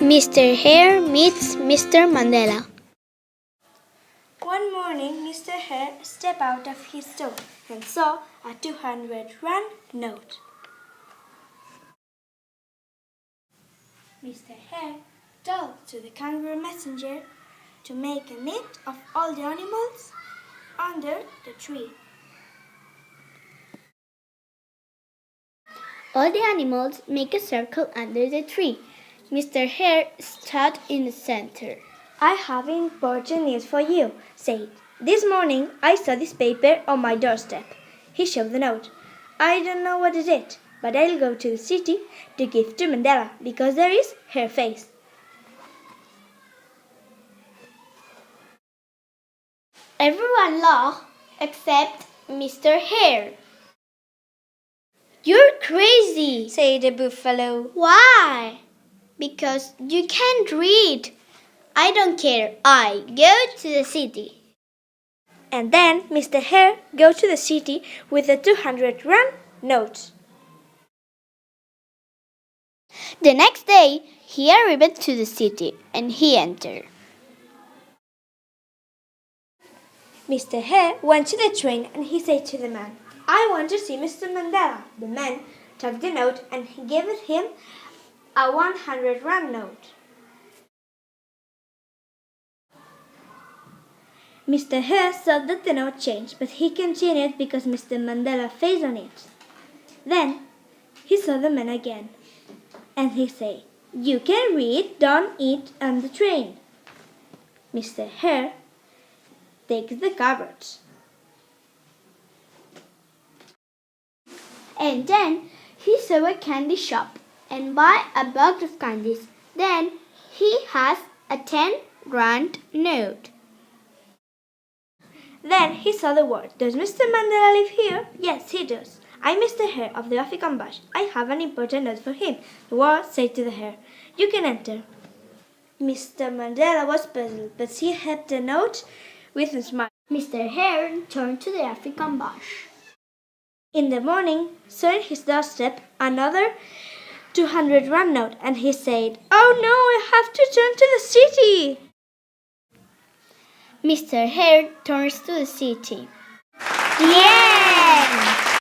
Mr. Hare meets Mr. Mandela. One morning, Mr. Hare stepped out of his door and saw a 200 rand note. Mr. Hare told to the kangaroo messenger to make a net of all the animals under the tree. All the animals make a circle under the tree. Mr. Hare stood in the center. I have important news for you, said. This morning I saw this paper on my doorstep. He showed the note. I don't know what it is, but I'll go to the city to give to Mandela because there is her face. Everyone laughed except Mr. Hare. You're crazy, said the buffalo. Why? Because you can't read. I don't care. I go to the city. And then Mr. Hare go to the city with the 200 rand note. The next day, he arrived to the city and he entered. Mr. Hare went to the train and he said to the man, I want to see Mr. Mandela. The man took the note and he gave him a 100 rand note. Mr. Hare saw that the note changed, but he continued because Mr. Mandela face on it. Then he saw the man again, and he said, You can read, don't eat on the train. Mr. Hare takes the carrots. And then he saw a candy shop and buy a box of candies. Then he has a 10 rand note. Then he saw the word, Does Mr. Mandela live here? Yes, he does. I'm Mr. Hare of the African bush. I have an important note for him. The word said to the hare, You can enter. Mr. Mandela was puzzled, but he held the note with a smile. Mr. Hare turned to the African bush. In the morning, saw in his doorstep another 200 rand note, and he said, Oh no, I have to turn to the city. Mr. Hare turns to the city. The end!